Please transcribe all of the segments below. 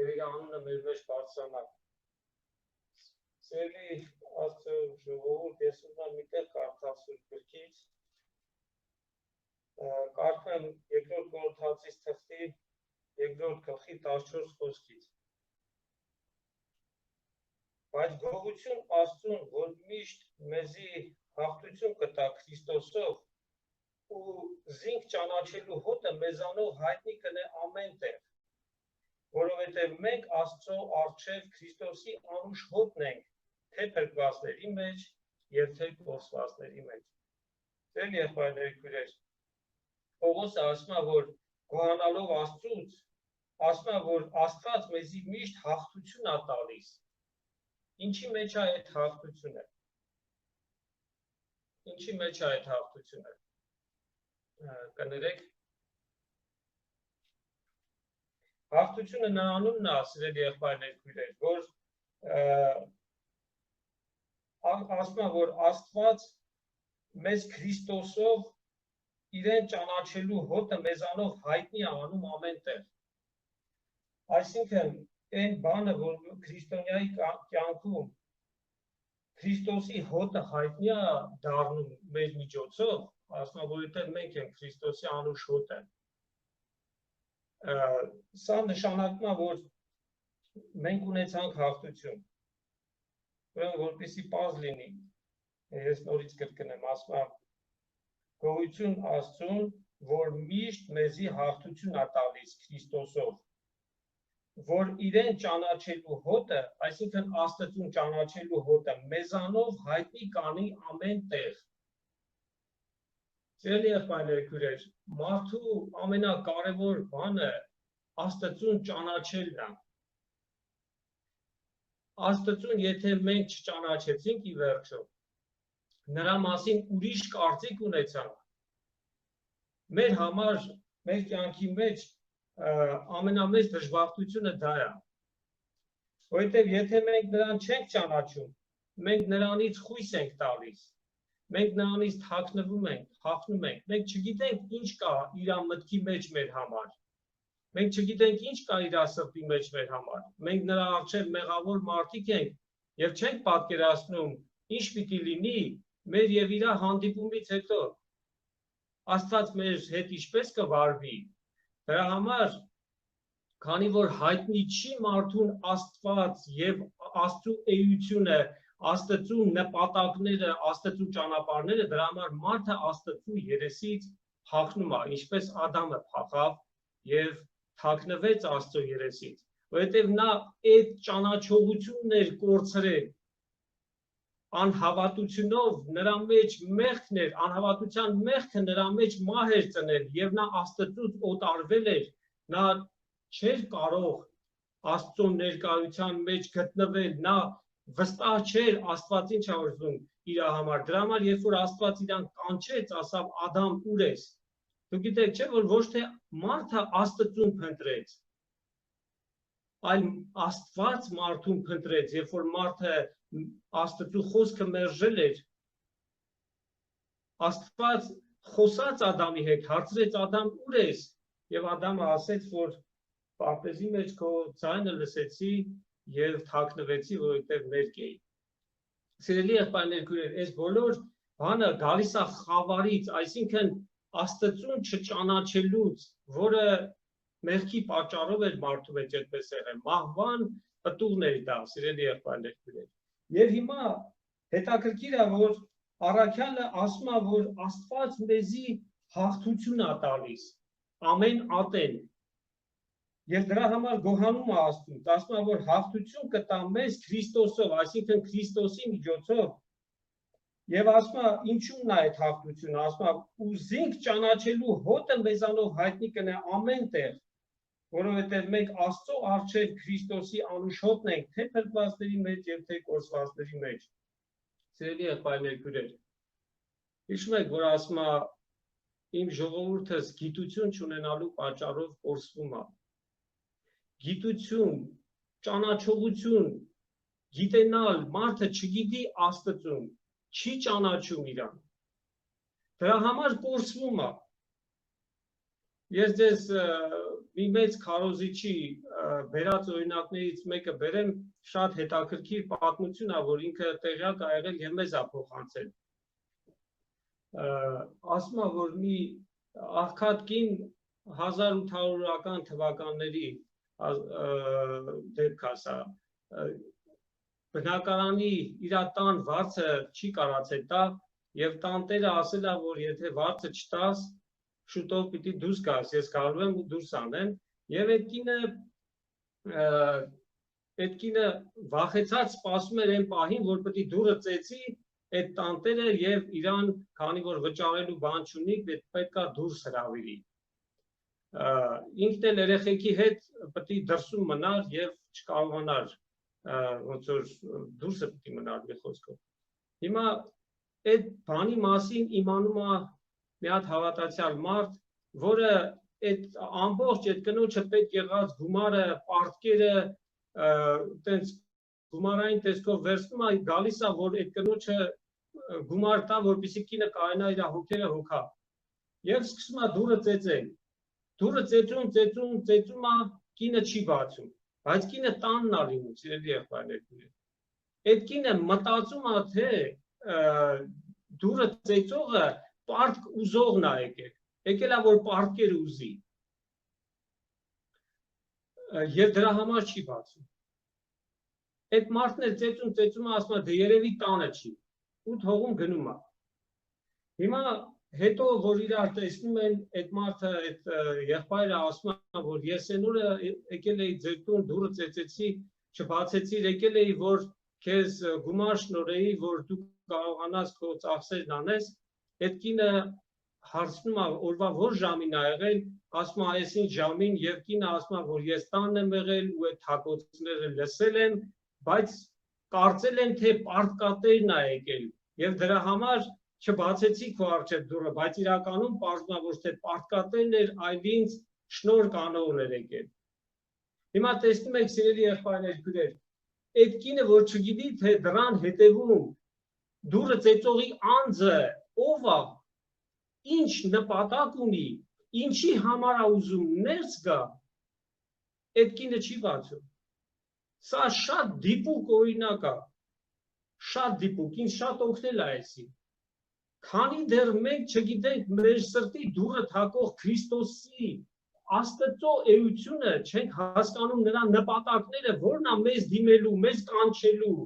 եւ իր անունը մեր մեջ բարձրանա։ Սիրելի Աստծո ժողովուրդ, ես ուզում եմ միտեղ կարդալ Սուրբ գրքից, կարդամ երկրորդ Կորինթացիս թղթի երկրորդ գլխի 14 խոսքից։ Բայց գողություն Աստծուն, որ միշտ մեզի հաղթություն կտա Քրիստոսով ու զինք ճանաչելու հոտը մեզանով հայտնի կնե ամեն տեղ, որովհետև մենք Աստծո առջև Քրիստոսի անուշ հոտն ենք, թե փրկվածների մեջ և թե կորսվածների մեջ։ Սիրելի եղբայրներ, քույրեր, Պողոսը ասում է, որ գոհանալով Աստծուց, ասում է, որ Աստված մեզի միշտ հաղթություն է տալիս։ Ինչի մեջ է այդ հաղթությունը։ Ինչի մեջ է այդ հաղթությունը։ Կներեք։ Հաղթությունը նրանումն է, սիրելի եղբայրներ, քույրեր, որ ասում է, որ Աստված մեզ Քրիստոսով իրեն ճանաչելու հոտը մեզանով հայտնի է անում ամեն տեղ։ Այսինքն, այն բանը, որ քրիստոնյայի կյանքում Քրիստոսի հոտը հայտնի է դառնում մեր միջոցով, ասում է, որովհետև մենք ենք Քրիստոսի անուշ հոտը։ Սա նշանակում է, որ մենք ունեցանք հաղթություն։ Ուրեմն, որպեսզի պարզ լինի, ես նորից կրկնեմ, ասում է, գոհություն Աստծուն, որ միշտ մեզի հաղթություն է տալիս Քրիստոսով, որ իրեն ճանաչելու հոտը, այսինքն Աստծուն ճանաչելու հոտը մեզանով հայտնի կանի ամեն տեղ։ Սիրելի եղբայրներ, քույրեր, մարդու ամենակարևոր բանը Աստծուն ճանաչելն է։ Աստծուն, եթե մենք չճանաչեցինք ի վերջո, նրա մասին ուրիշ կարծիք ունեցանք, մեր համար, մեր կյանքի մեջ ամենամեծ դժբախտությունը դա է, որովհետև եթե մենք նրան չենք ճանաչում, մենք նրանից խույս ենք տալիս, մենք նրանից թաքնվում ենք, հաղթում ենք, մենք չգիտենք ինչ կա իր մտքի մեջ մեր համար, մենք չգիտենք ինչ կա իր սրտի մեջ մեր համար, մենք նրա առջև մեղավոր մարդիկ ենք և չենք պատկերացնում ինչ պիտի լինի մեր և իր հանդիպումից հետո, Աստված մեր հետ ինչպես կվարվի, դրա համար, քանի որ հայտնի չի մարդուն Աստված և Աստծու էությունը, Աստծու նպատակները, Աստծու ճանապարհները, դրա համար մարդը Աստծու երեսից փախնում է, ինչպես Ադամը փախավ և թաքնվեց Աստծո երեսից, որովհետև նա այդ ճանաչողությունն էր կորցրել, անհավատությունով նրա մեջ մեղքն էր, անհավատության մեղքը նրա մեջ մահ էր ծնել և նա Աստծուց օտարվել էր, նա չէր կարող Աստծո ներկայության մեջ գտնվել, նա վստահ չէր Աստված ինչ է ուզում իր համար, դրա համար երբ որ Աստված իրան կանչեց, ասավ Ադամ ուր ես, դուք գիտեք չէ, որ ոչ թե մարդը Աստծուն փնտրեց, այլ Աստված մարդուն փնտրեց, երբ որ մարդը Աստծու խոսքը մերժել էր, Աստված խոսաց Ադամի հետ, հարցրեց Ադամ ուր ես, և Ադամը ասեց, որ պարտեզի մեջ քո ձայնը լսեցի և թաքնվեցի, որովհետև մերկ էի։ Սիրելի եղբայրներ, քույրեր, այս բոլոր բանը գալիս է խավարից, այսինքն Աստծուն չճանաչելուց, որը մեղքի պատճառով էր մարդու մեջ այդպես եղել, մահվան պտուղն էր դա, սիրելի եղբայրներ, քույրեր։ Եվ հիմա հետաքրքիր է, որ առաքյալը ասում է, որ Աստված մեզի հաղթություն է տալիս, ամեն ատեն, և դրա համար գոհանում է Աստծուց, ասում է, որ հաղթություն կտա մեզ Քրիստոսով, այսինքն Քրիստոսի միջոցով, և ասում է, ինչու՞մն է այդ հաղթությունը, ասում է, ու զինք ճանաչելու հոտը մեզանով հայտնի կնե ամեն տեղ, որովհետև մենք Աստծո առջև Քրիստոսի անուշ հոտն ենք, թե փրկվածների մեջ և թե կորսվածների մեջ։ Սիրելի եղբայրներ, քույրեր, հիշում եք, որ ասում է, իմ ժողովուրդս գիտություն չունենալու պատճառով կորսվում է։ Գիտություն, ճանաչողություն, գիտենալ, մարդը չգիտի Աստծուն, չի ճանաչում իրան։ Դրա համար կորսվում է։ Ես ձեզ մի մեծ քարոզիչի բերած օրինակներից մեկը բերեմ, շատ հետաքրքիր պատմություն է, որ ինքը տեղյակ ա եղել եւ մեզ ա փոխանցել։ Ասում է, որ մի աղքատ կին 1800-ական թվականների դեպք է սա, բնակարանի իր տան վարձը չի կարացել տա եւ տանտերը ասել է, որ եթե վարձը չտաս, շուտով պիտի դուրս գաս, ես գալու եմ ու դուրս անեմ եւ այդ կինը վախեցած սպասում էր այն պահին, որ պիտի դուրը ծեծի այդ տանտերը եւ իրան, քանի որ վճարելու բան չունի, պետքա դուրս հրավիրի։ Ինքն էլ երեխեքի հետ պիտի դրսում մնար եւ չկարողանար ոնց որ դուրսը պիտի մնար մի խոսքով։ Հիմա այդ բանի մասին իմանում է մի հատ հավատացյալ մարդ, որը այդ ամբողջ այդ կնոջը պետք եղած գումարը, պարտքերը, տենց գումարային տեսքով վերցնում է, գալիս է, որ այդ կնոջը գումար տա, որպեսզի կինը կարողանա իր հոգերը հոգա։ Եվ սկսում է դուրը ծեծել։ Դուրը ծեծում է, կինը չի բացում։ Բայց կինը տանն է լինում, սիրելի եղբայրներ։ Այդ կինը մտածում է, թե դուրը ծեծողը պարտք ուզողն է եկել է, որ պարտքեր ուզի։ Եվ դրա համար չի բացում։ Այդ մարդն էլ ծեծում է, ասում է, դե երևի տանը չի, ու թողում գնում է։ Հիմա հետո որ իրար տեսնում են, այդ մարդը, այդ եղբայրը ասում է, որ ես այն օրը եկել էի ձեր տուն, դուրը ծեծեցի, չբացեցիր, եկել էի, որ քեզ գումար շնորհեի, որ դու կարողանաս քո ծախսերն անես, այդ կինը հարցնում է, օրվա որ ժամին ա եղել, ասում է, այսինչ ժամին, եւ կինը ասում է, որ ես տանն եմ եղել ու այդ թակոցները լսել եմ, բայց կարծել եմ, թե պարտկատերն ա եկել, եւ դրա համար չբացեցի քո առջև դուռը, բայց իրականում պարզվում է, որ թե պարտկատերն էր, այլ ինձ շնորհ կանողն էր եկել։ Հիմա տեսնում եք, սիրելի եղբայրներ, քույրեր, այդ կինը, որ չգիտի, թե դրան հետևում դուռը ծեծողի անձը ով է, ինչ նպատակ ունի, ինչի համար է ուզում ներս գա, այդ կինը չի բացում։ Սա շատ դիպուկ օրինակ է, շատ դիպուկ, ինձ շատ օգնել է այսի։ Քանի դեռ մենք չգիտենք մեր սրտի դուռը թակող Քրիստոսի Աստծո էությունը, չենք հասկանում նրա նպատակները, որն է մեզ դիմելու, մեզ կանչելու։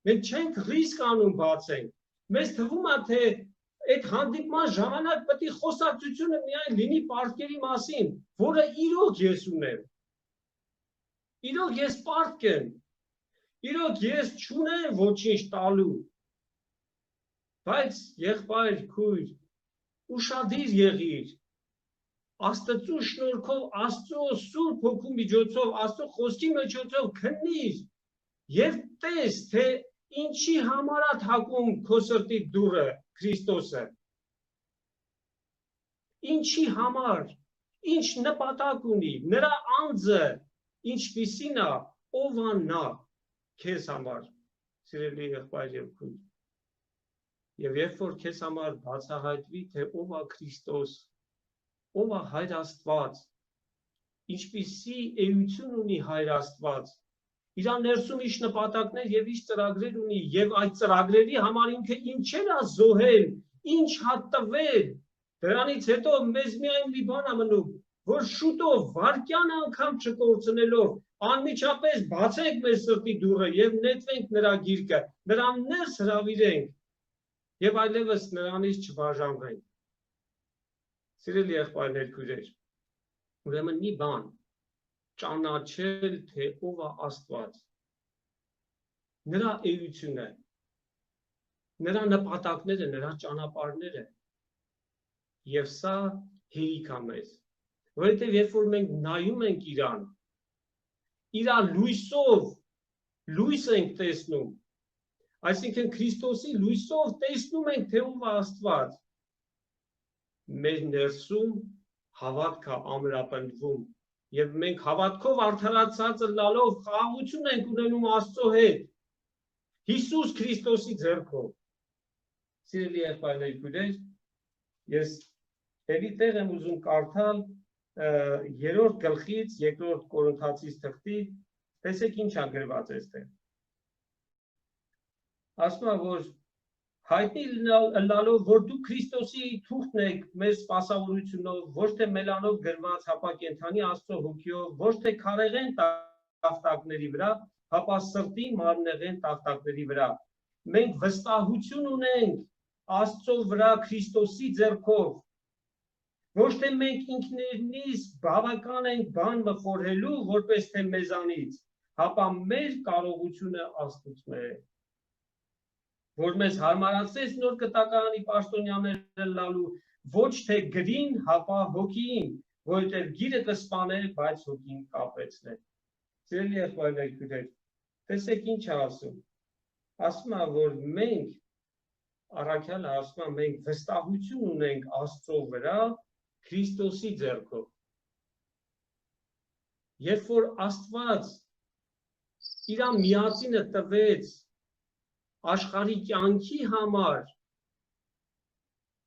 Մենք չենք ռիսկ անում բացենք։ Մեզ թվում է, թե այդ հանդիպման ժամանակ պետք է խոսակցությունը միայն լինի պարտքերի մասին, որը իրոք ես ունեմ։ Իրոք ես պարտք եմ։ Իրոք ես չունեմ ոչինչ տալու։ Բայց եղբայր, քույր, ուշադիր եղիր, Աստծո շնորհքով, Աստծո Սուրբ Հոգու միջոցով, Աստծո խոսքի միջոցով քննիր եւ տես, թե ինչի համար է թակում քո սրտի դուռը Քրիստոսը։ Ինչի համար, ինչ նպատակ ունի, նրա անձը ինչպիսին է, ով է նա քեզ համար, սիրելի եղբայր եւ քույր։ Եվ երբ որ քեզ համար բացահայտվի, թե ով է Քրիստոս, ով է Հայր Աստված, ինչպիսի էություն ունի Հայր Աստված, իր ներսում ինչ նպատակներ եւ ինչ ծրագրեր ունի, եւ այդ ծրագրերի համար ինքը ինչեր է զոհել, ինչ է տվել, դրանից հետո մեզ միայն մի բան է մնում, որ շուտով վարկյան անգամ չկորցնելով, անմիջապես բացենք մեր սրտի դուռը եւ նետվենք նրա գիրկը, նրան ներս հրավիրենք եւ այլևս նրանից չբաժանվենք։ Սիրելի եղբայրներ, քույրեր, ուրեմն մի բան, ճանաչել, թե ով է Աստված, նրա էությունը, նրա նպատակները, նրա ճանապարհները, եւ սա հերիք է մեզ, որովհետեւ երբ որ մենք նայում ենք իրան, իրա լույսով լույս ենք տեսնում, այսինքն Քրիստոսի լույսով տեսնում ենք, թե ով է Աստված, մեր ներսում հավատք է ամրապնդվում եւ մենք հավատքով արդարացած լալով խաղաղություն ենք ունենում Աստծո հետ Հիսուս Քրիստոսի ձեռքով։ Սիրելի եղբայրներ, քույրեր, ես ելի տեղ եմ ուզում կարդալ երրորդ գլխից երկրորդ Կորինթացիս թղթի տեսեք ինչ է գրված այստեղ ասում է որ հայտնի լալով որ դու Քրիստոսի թուղթն եք մեր սպասավորությունով ոչ թե մելանով գրված հապա կենդանի Աստծո հոգիով ոչ թե քարեղեն տախտակների վրա հապա սրտի մարմնեղեն տախտակների վրա մենք վստահություն ունենք Աստծո վրա Քրիստոսի ձեռքով ոչ թե մենք ինքներնից բավական ենք բան մխորհելու որպես թե մեզանից հապա մեր կարողությունը Աստծուց է որ մեզ հարմարացրեց նոր կտակարանի պաշտոնյաները լալու ոչ թե գրին հապա հոգին որովհետև գիրը կսպանե բայց հոգին կապեցնե սիրելի եղբայրներ քույրեր տեսեք ինչ է ասում է որ մենք առաքյալը ասում է մենք վստահություն ունենք Աստծո վրա Քրիստոսի ձեռքով երբ որ Աստված իր միածինը տվեց աշխարհի կյանքի համար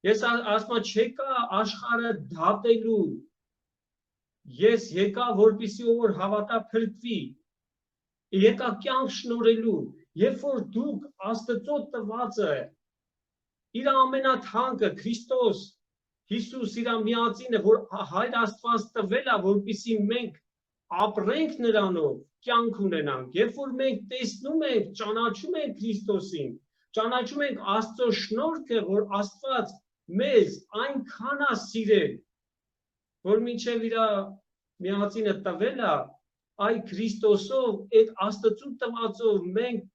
ես ասում չեկա աշխարհը դատելու ես եկա որպեսզի որ հավատա փրկվի եկա կյանք շնորհելու երբ որ դուք Աստծո տվածը իր ամենաթանկը Քրիստոս Հիսուս իր միածինը որ Հայր Աստված տվել է որպեսզի մենք ապրենք նրանով կյանք ունենանք երբ որ մենք տեսնում ենք ճանաչում ենք Քրիստոսին ճանաչում ենք Աստծո շնորհքը որ Աստված մեզ այնքան է սիրել որ մինչև իր միածինը տվել է այ Քրիստոսով այդ Աստծո տվածով մենք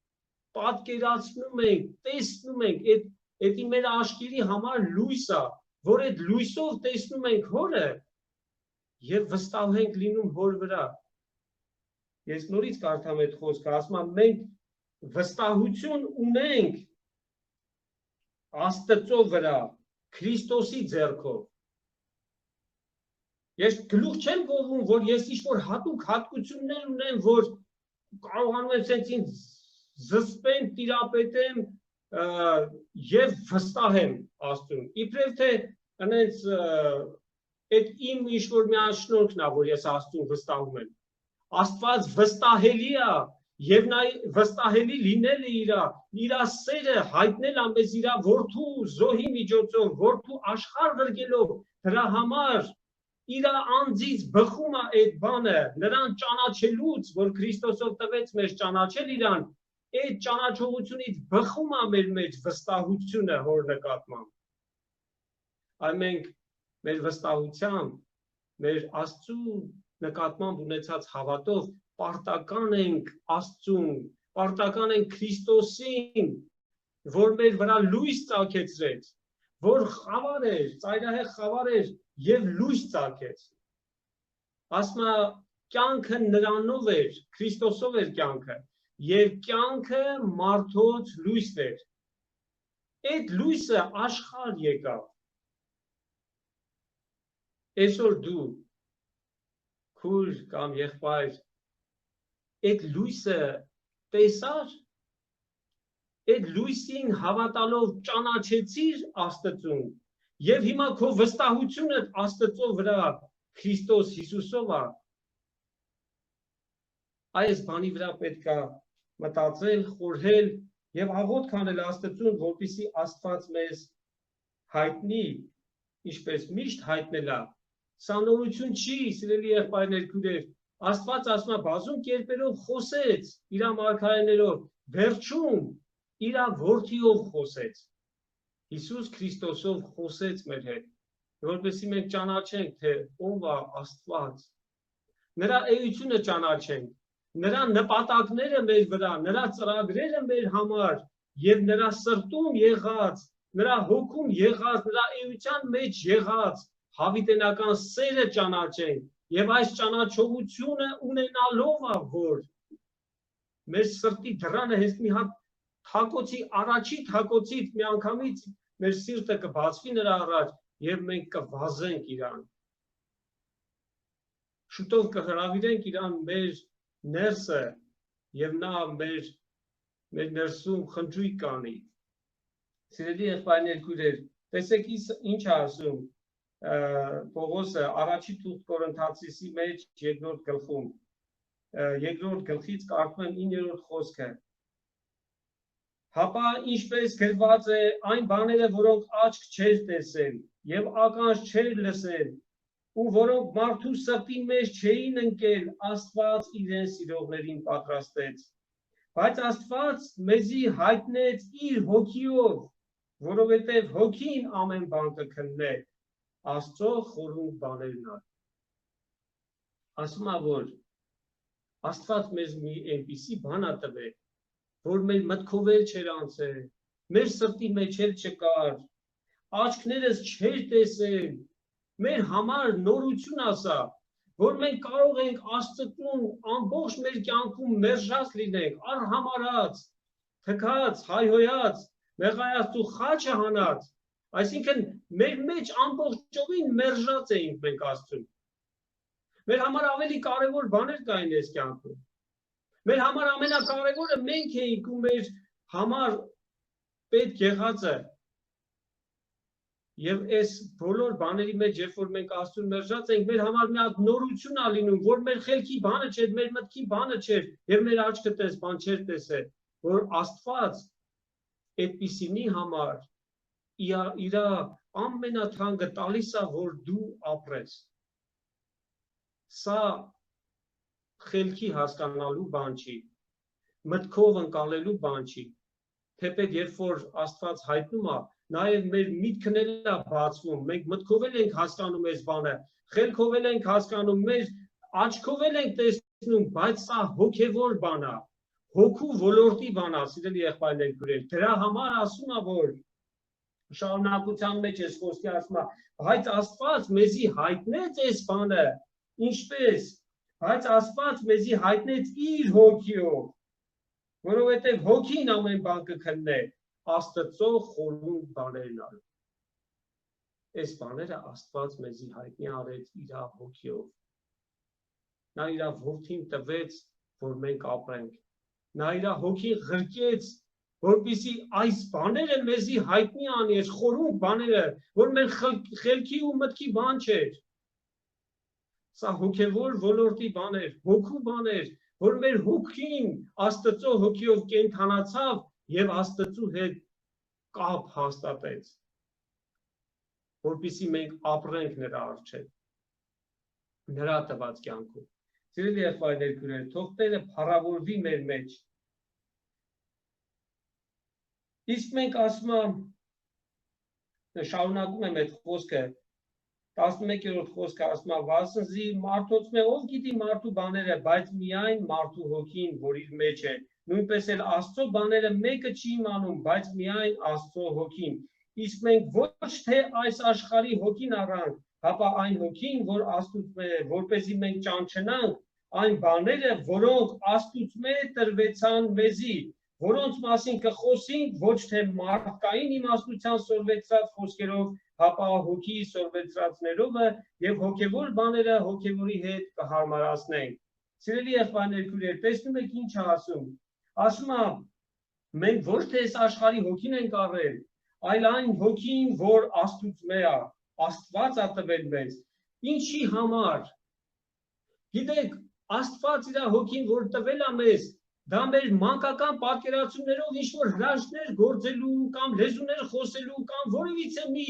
պատկերացնում ենք տեսնում ենք այդ մեր աշխարհի համար լույս է որ այդ լույսով տեսնում ենք հորը եւ վստահ ենք լինում հոր վրա ես նորից կարդամ այդ խոսքը ասում եմ մենք վստահություն ունենք Աստծո վրա Քրիստոսի ձեռքով ես գլուխ չեմ գովում որ ես ինչ-որ հատուկ հատկություններ ունեմ որ կարողանում եմ sense ինձ զսպեմ տիրապետեմ եւ վստահեմ Աստծուն իբրև թե այնց այդ իմ ինչ-որ մի շնորհքն է որ ես Աստծուն վստահում եմ Աստված վստահելի է եւ նա վստահելի լինելը իր սերը հայտնել ամենից իր որդու զոհի միջոցով որդու աշխարհ գրկելով դրա համար իր անձից բխում է այդ բանը նրան ճանաչելուց որ Քրիստոսով տվեց մեզ ճանաչել իրան այդ ճանաչողությունից բխում է մեր մեջ վստահությունը հոր նկատմամբ այ մենք մեր վստահությամբ մեր Աստծու նկատմամբ ունեցած հավատով պարտական ենք Աստծուն, պարտական ենք Քրիստոսին, որ մեր վրա լույս ծագեցրեց, որ խավար էր, ծայրահեղ խավար էր եւ լույս ծագեց։ Ասում է կյանքը նրանով էր, Քրիստոսով էր կյանքը, եւ կյանքը մարդոց լույսն էր։ Այդ լույսը աշխարհ եկավ։ Այսօր դու քույր կամ եղբայր այդ լույսը տեսար այդ լույսին հավատալով ճանաչեցիր Աստծուն եւ հիմա քո վստահությունը Աստծո վրա Քրիստոս Հիսուսով է այս բանի վրա պետք է մտածել, խորհել եւ աղոթք անել Աստծուն, որպեսզի Աստված մեզ հայտնի, ինչպես միշտ հայտնել է Սա նորություն չի, սիրելի եղբայրներ, քույրեր, Աստված ասում է բազում կերպերով խոսեց իր մարգարեներով, վերջում իր որդիով խոսեց։ Հիսուս Քրիստոսով խոսեց մեր հետ, որպեսզի մենք ճանաչենք, թե ով է Աստված։ Նրա էությունը ճանաչենք, նրա նպատակները մեր վրա, նրա ծրագրերը մեր համար եւ նրա սրտում եղած, նրա հոգում եղած, նրա էության մեջ եղած հավիտենական սերը ճանաչենք եւ այս ճանաչողությունը ունենալով է որ մեր սրտի դռանը հենց մի հատ թակոցի առաջի թակոցից մի անգամից մեր սիրտը կբացվի նրա առաջ եւ մենք կվազենք իրան շուտով կհրավիրենք իրան մեր ներսը եւ նա մեր ներսում խնջույք կանի սիրելի եղբայրներ քույրեր տեսեք ինչ է ասում Պողոսը առաջի թուղթ Կորինթացիցի մեջ երկրորդ գլխում երկրորդ գլխից կարդում եմ 9-րդ խոսքը Հապա ինչպես գրված է այն բաները որոնք աչք չեր տեսել եւ ականջ չեր լսել ու որոնք մարդու սրտի մեջ չէին ընկել Աստված իրեն սիրողներին պատրաստեց բայց Աստված մեզի հայտնեց իր հոգիով որովհետեւ հոգին ամեն բան կքննե Աստծո խորհուրդ բաներն ասում է որ Աստված մեզ մի այնպիսի բան ա տվել որ մեր մտքով էլ չեր անցել, մեր սրտի մեջ էլ չկար, աչքներս չեր տեսել, մեր համար նորություն ասա, որ մենք կարող ենք Աստծուն ամբողջ մեր կյանքում մերժած լինենք, արհամարած, թքած, հայհոյած, մեղայացու խաչը հանած, այսինքն մեր մեջ ամբողջովին մերժած էինք մենք Աստծուն։ Մեր համար ավելի կարևոր բաներ կային այս կյանքում։ Մեր համար ամենակարևորը մենք էինք ու մեր համար պետք եղածը եւ այս բոլոր բաների մեջ երբ որ մենք Աստծուն մերժած ենք մեր համար մի հատ նորություն ա լինում որ մեր խելքի բանը չէր մեր մտքի բանը չէր եւ մեր աչքը տես բան չէր տեսել որ Աստված այդպիսինի համար իր ամենաթանկը տալիս է որ դու ապրես սա խելքի հասկանալու բան չի, մտքով ընկալելու բան չի, թեպետ երբ որ Աստված հայտնում է, նաև մեր միտքն էլ է բացվում, մենք մտքով էլ ենք հասկանում այս բանը, խելքով էլ ենք հասկանում, մեր աչքով էլ ենք տեսնում, բայց սա հոգևոր բան է, հոգու ոլորտի բան է, սիրելի եղբայրներ քույրեր, դրա համար ասում է, որ շարունակության մեջ այս խոսքի ասում է, բայց Աստված մեզի հայտնեց այս բանը, ինչպես Բայց Աստված մեզի հայտնեց իր հոգիով, որովհետև հոգին ամեն բան կքննե, Աստծո խորհուրդ բաներն ալ։ Այս բաները Աստված մեզի հայտնի արեց իր հոգիով։ Նա իր որդին տվեց, որ մենք ապրենք։ Նա իր հոգին ղրկեց, որպեսզի այս բաները մեզի հայտնի անի, այս խորհուրդ բաները, որ մեր խելքի ու մտքի բան չէր։ Սա հոգևոր ոլորտի բաներ, հոգու բաներ, որ մեր հոգին Աստծո հոգիով կենդանացավ եւ Աստծո հետ կապ հաստատեց, որպեսզի մենք ապրենք նրա առջև, նրա տված կյանքում։ Սիրելի եղբայրներ քույրեր, թող Տերը փառավորվի մեր մեջ։ Իսկ մենք ասում ենք, շարունակում եմ այդ խոսքը 11-րդ խոսքը ասում է վասնզի մարդոցն է ով գիտի մարդու բաները բայց միայն մարդու հոգին որ իր մեջ է նույնպես էլ Աստծո բաները մեկը չի իմանում բայց միայն Աստծո հոգին իսկ մենք ոչ թե այս աշխարհի հոգին առանք հապա այն հոգին որ Աստծո է որպեսզի մենք ճանչնանք այն բաները որոնք Աստծո տրվեցան մեզի որոնց մասին կխոսենք ոչ թե մարդկային իմաստության սորվեցած խոսքերով հապա հոգի սորվեցածներով եւ հոգեվոր բաները հոգեվորի հետ կհարմարացնենք։ Սիրելի եղբայրներ քույրեր, տեսնում եք ինչ է ասում։ Ասում է մենք ոչ թե այս աշխարհի հոգին ենք առել, այլ այն հոգին, որ Աստծո է, Աստված է տվել մեզ։ Ինչի համար։ Գիտեք, Աստված իր հոգին, որ տվել է մեզ, դա մեր մանկական պատկերացումներով ինչ-որ հրաշքներ գործելու կամ լեզուներ խոսելու կամ որևիցե մի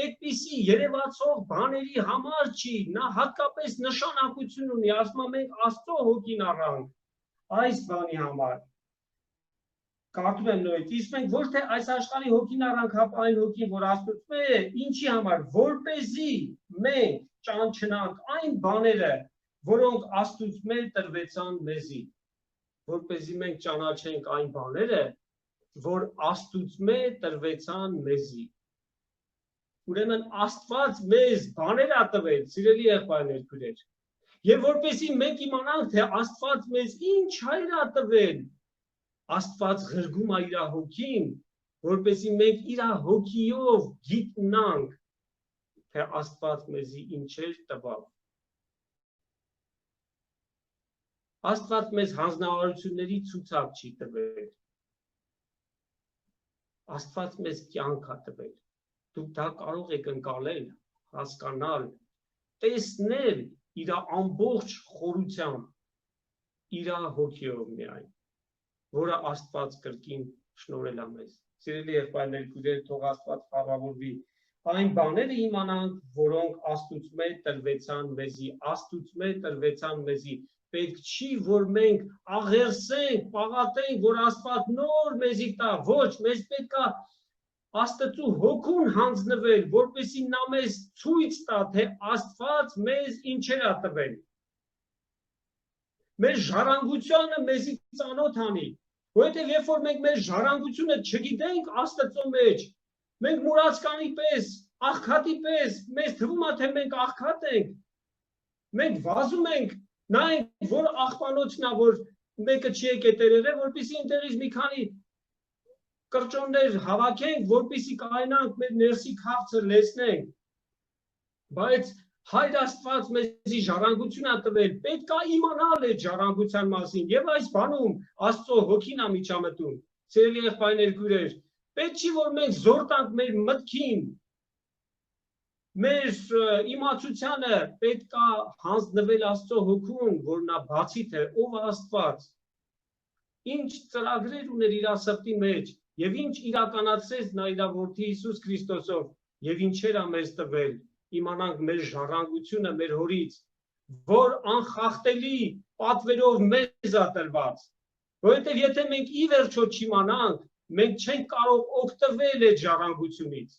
այդպիսի երևացող բաների համար չի, նա հատկապես նշանակություն ունի, ասում է մենք Աստծո հոգին առանք այս բանի համար։ Կարդում եմ նորից, իսկ մենք ոչ թե այս աշխարհի հոգին առանք, հապա այն հոգին, որ Աստծո է, ինչի համար, որպեսզի մենք ճանչնանք այն բաները, որոնք Աստծո տրվեցան մեզի։ Որպեսզի մենք ճանաչենք այն բաները, որ Աստծո տրվեցան մեզի։ Ուրեմն Աստված մեզ բաներ ա տվել, սիրելի եղբայրներ քույրեր։ Եվ որպեսզի մենք իմանանք, թե Աստված մեզ ինչ հայր ա տվել, Աստված ղրգում է իր հոգին, որպեսզի մենք իր հոգիով գիտնանք, թե Աստված մեզի ինչեր տվավ։ Աստված մեզ հանձնարարությունների ցուցակ չի տվել։ Աստված մեզ կյանք է տվել։ Դուք դա կարող եք ընկալել, հասկանալ, տեսնել իր ամբողջ խորությամբ, իր հոգիով միայն, որը Աստված կրկին շնորհել է մեզ։ Սիրելի եղբայրներ, քույրեր, թող Աստված խաղաղորվի այն բաները իմանանք, որոնք Աստուծմե տրվեցան մեզի, Աստուծմե տրվեցան մեզի։ Պետք չի, որ մենք աղերսենք, պաղատենք, որ Աստված նոր մեզի տա, ոչ, մեզ պետք է Աստծու հոգուն հանձնվել, որպեսզի նա մեզ ցույց տա, թե Աստված մեզ ինչեր է տվել։ Մեր ժառանգությունը մեզի ծանոթ անի, որովհետև երբ որ մենք մեր ժառանգությունը չգիտենք Աստծո մեջ, մենք մուրացկանի պես, աղքատի պես, մեզ թվում է, թե մենք աղքատ ենք, մենք վազում ենք, նայենք, որ աղբանոցն է, որ մեկը չի եկել տերերը, որպեսզի ինտերից մի քանի կրճոններ հավաքենք, որպեսզի կայնանք մեր ներսի քաղցը լեցնենք, բայց Հայր Աստված մեզի ժառանգություն է տվել, պետք է իմանալ այդ ժառանգության մասին, եւ այս բանում Աստծո հոգին է միջամտում։ Սիրելի եղբայրներ, քույրեր, պետք չի, որ մենք զոր տանք մեր մտքին, մեր իմացությանը, պետք է հանձնվել Աստծո հոգուն, որ նա բացի թե ով է Աստված, ինչ ծրագրեր ուներ իր սրտի մեջ, եւ ինչ իրականացրեց նա իր որդի Հիսուս Քրիստոսով, եւ ինչեր է մեզ տվել, իմանանք մեր ժառանգությունը մեր հորից, որ անխախտելի պատվերով մեզ է տրված, որովհետև եթե մենք ի վերջո չիմանանք, մենք չենք կարող օգտվել այդ ժառանգությունից։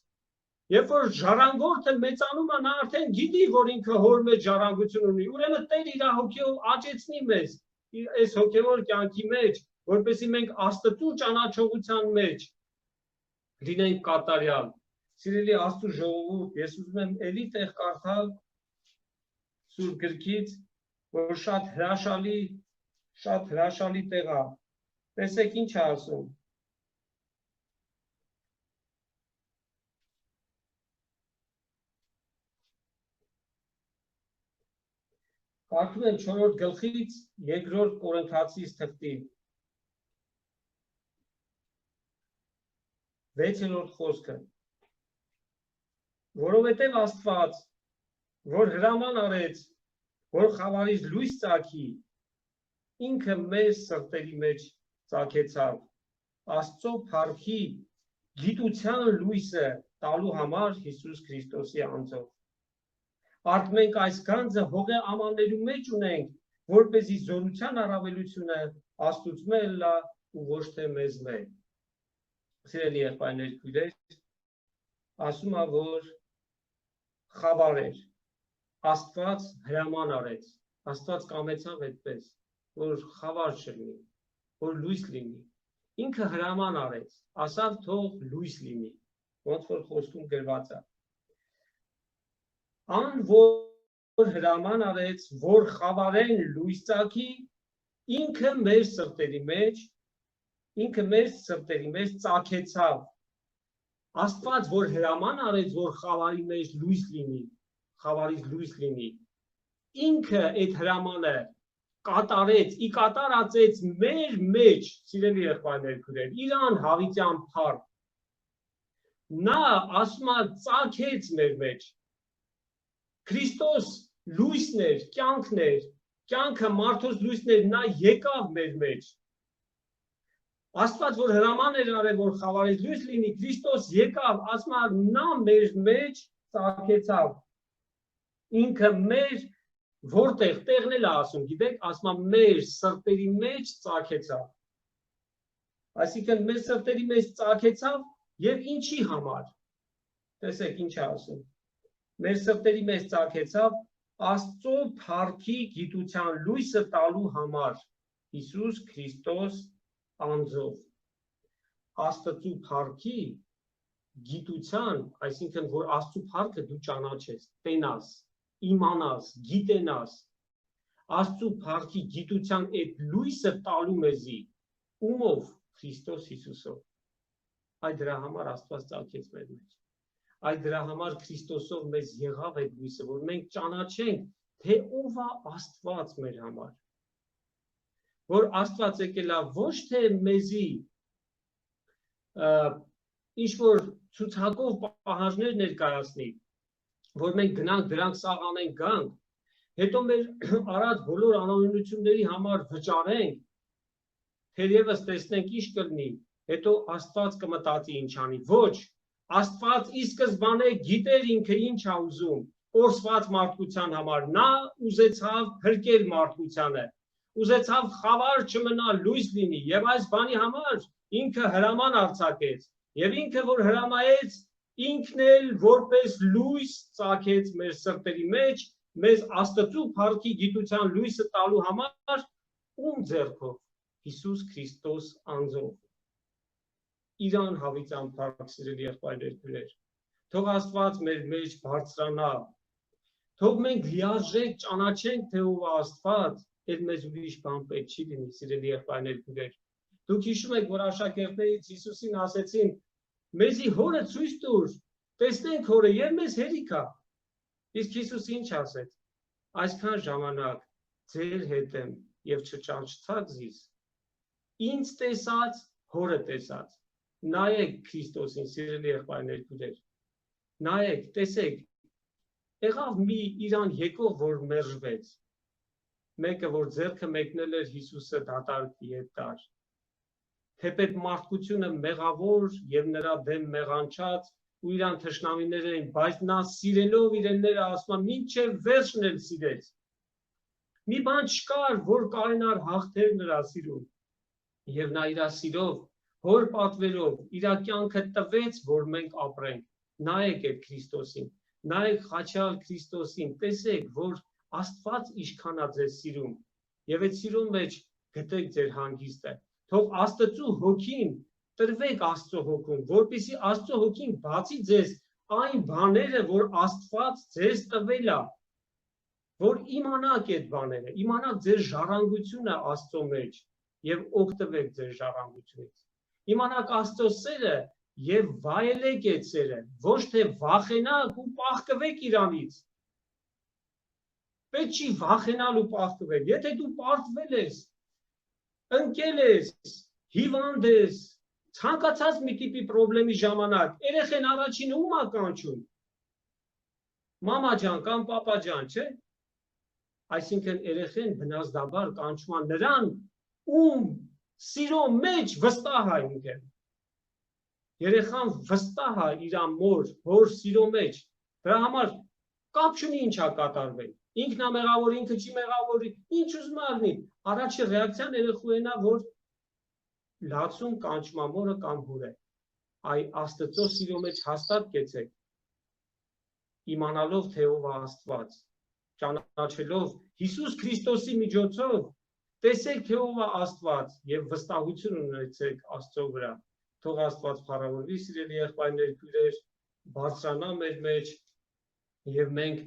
Երբ որ ժառանգորդը մեծանում է, նա արդեն գիտի, որ ինքը հոր մեջ ժառանգություն ունի, ուրեմն Տեր իր հոգով աճեցնի մեզ այս հոգևոր կյանքի մեջ, որպեսզի մենք Աստծու ճանաչողության մեջ լինենք կատարյալ։ Սիրելի Աստծո ժողովուրդ, ես ուզում եմ էլի տեղ կարդալ Սուրբ գրքից, որ շատ հրաշալի տեղ է։ Տեսեք ինչ է ասում։ Կարդում եմ 4-րդ գլխից 2-րդ Կորինթացիս թղթի 6-րդ խոսքը։ Որովհետև Աստված, որ հրաման արեց, որ խավարից լույս ծագի, ինքը մեր սրտերի մեջ ծագեցավ Աստծո փառքի գիտության լույսը տալու համար Հիսուս Քրիստոսի անձով։ Արդ մենք այս գանձը հողե ամաններու մեջ ունենք, որպեսզի զորության առավելությունը Աստուծմե լա ու ոչ թե մեզմե։ Սիրելի եղբայրներ, քույրեր, ասում է, որ խավար էր, Աստված հրաման արեց, Աստված կամեցավ այդպես, որ խավար չլինի, որ լույս լինի, ինքը հրաման արեց, ասավ թող լույս լինի, ոնց որ խոսքում գրված է։ Ան որ հրաման արեց, որ խավարեն լույս ծագի, ինքը մեր սրտերի մեջ ծագեցավ։ Աստված, որ հրաման արեց, որ խավարի մեջ լույս լինի, խավարից լույս լինի, ինքը այդ հրամանը կատարեց, ի կատարածեց մեր մեջ, սիրելի եղբայրներ, քույրեր, իրան հավիտյան փառք։ Նա ասում է ծագեց մեր մեջ։ Քրիստոս լույսն էր, կյանքն էր, կյանքը մարդոս լույսն էր, նա եկավ մեր մեջ։ Աստված, որ հրաման էր արել, որ խավարից լույս լինի, Քրիստոս եկավ, ասում է նա մեր մեջ ծագեցավ։ Ինքը մեր որտեղ տեղն էլ ասում, գիտեք, ասում է մեր սրտերի մեջ ծագեցավ։ Այսինքն մեր սրտերի մեջ ծագեցավ եւ ինչի համար։ Տեսեք ինչ է ասում։ Մեր սրտերի մեջ ծագեցավ Աստծո փառքի գիտության լույսը տալու համար Հիսուս Քրիստոս անձով։ Աստծո փառքի գիտության, այսինքն որ Աստծո փառքը դու ճանաչես, տենաս, իմանաս, գիտենաս, Աստծո փառքի գիտության այդ լույսը տալու մեզի, ումով Քրիստոս Հիսուսով։ Այդ դրա համար Աստված ծագեց մեր մեջ։ Այդ դրա համար Քրիստոսով մեզ եղավ այդ լույսը, որ մենք ճանաչենք, թե ով է Աստված մեր համար։ Որ Աստված եկել է ոչ թե մեզի ինչ որ ցուցակով պահանջներ ներկայացնի, որ մենք գնանք դրանք սաղանենք գանք, հետո մեր արած բոլոր անօրենությունների համար վճարենք, թերևս տեսնենք ինչ կլինի, հետո Աստված կմտածի ինչ անի։ Ոչ, Աստված ի սկզբանե գիտեր ինքը ինչ է ուզում կորսված մարդկության համար, նա ուզեցավ փրկել մարդկությանը, ուզեցավ խավար չմնա, լույս լինի, եւ այս բանի համար ինքը հրաման արձակեց, եւ ինքը որ հրամայեց, ինքն էլ որպես լույս ծագեց մեր սրտերի մեջ, մեզ Աստծու փառքի գիտության լույսը տալու համար, ում ձեռքով Հիսուս Քրիստոս անձով։ Իրան հավիտյան փառք սիրելի եղբայրներ քույրեր, թող Աստված մեր մեջ բարձրանա, թող մենք լիարժեք ճանաչենք թե ով է Աստված, այդ մեզ ուրիշ բան պետք չի լինի, սիրելի եղբայրներ քույրեր։ Դուք հիշում եք, որ աշակերտներից Հիսուսին ասեցին, մեզի հորը ցույց տուր, տեսնենք հորը եւ մեզ հերիք է։ Իսկ Հիսուսը ինչ ասեց։ Այսքան ժամանակ ձեր հետ եմ եւ չճանչցաք զիս։ Ինձ տեսած, հորը տեսած։ Նայեք Քրիստոսին, սիրելի եղբայրներ քույրեր։ Նայեք, տեսեք։ Եղավ մի իրան եկող, որ մերժվեց։ Մեկը, որ ձեռքը մեկնել էր Հիսուսը դատարկ ետ թեպետ մարդկությունը մեղավոր եւ նրա դեմ մեղանչած ու իրան թշնամիներ էին, բայց նա սիրելով իրենները ասում մինչև վերջն էլ սիրեց։ Մի բան չկար, որ կարենար հաղթեր նրա սիրուն։ Եվ նա իր սիրով, հոր պատվերով, իր կյանքը տվեց, որ մենք ապրենք։ Նայեք այդ Քրիստոսին, նայեք խաչյալ Քրիստոսին, տեսեք, որ Աստված ինչքան է ձեզ սիրում, եւ այդ սիրո մեջ գտեք ձեր հանգիստը։ Թող Աստծու հոգին տրվեք Աստծո հոգուն, որպեսզի Աստծո հոգին բացի ձեզ այն բաները, որ Աստված ձեզ տվել է, որ իմանաք այդ բաները, իմանաք ձեր ժառանգությունը Աստծո մեջ եւ օգտվեք ձեր ժառանգությունից։ Իմանաք Աստծո սերը եւ վայելեք այդ սերը, ոչ թե վախենաք ու պաղկվեք իրանից։ Պետք չի վախենալ ու պաղկվել։ Եթե դու պարտվել ես, ընկել ես, հիվանդ ես, ցանկացած մի տիպի խնդրի ժամանակ, երեխեն առաջինը ում է կանչում։ Մամա ջան կամ պապա ջան, չէ՞։ Այսինքն երեխեն բնազդաբար կանչում է նրան, ում սիրո մեջ վստահ է ինքը։ Երեխան վստահ է իր մոր, հոր սիրո մեջ։ Դրա համար կապ չունի ինչ է կատարվել։ Ինքն է մեղավոր, ինքը չի մեղավոր, ինչ ուզում ալնի։ Առաջի ռեակցիան երեխուին է, որ լացում կանչում մորը կամ հորը։ Այ Աստծո սիրո մեջ հաստատ կեցեք, իմանալով թե ով է Աստված, ճանաչելով Հիսուս Քրիստոսի միջոցով, տեսեք թե ով է Աստված եւ վստահություն ունեցեք Աստծո վրա։ Թող Աստված փառավորվի, սիրելի եղբայրներ, քույրեր, բարձրանա մեր մեջ եւ մենք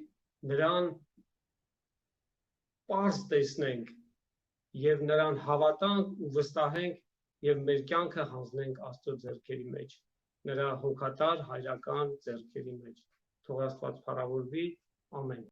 նրան պարզ տեսնենք եւ նրան հավատանք ու վստահենք եւ մեր կյանքը հանձնենք Աստծո ձեռքերի մեջ, նրա հոգատար հայրական ձեռքերի մեջ։ Թող Աստված փառավորվի, ամեն։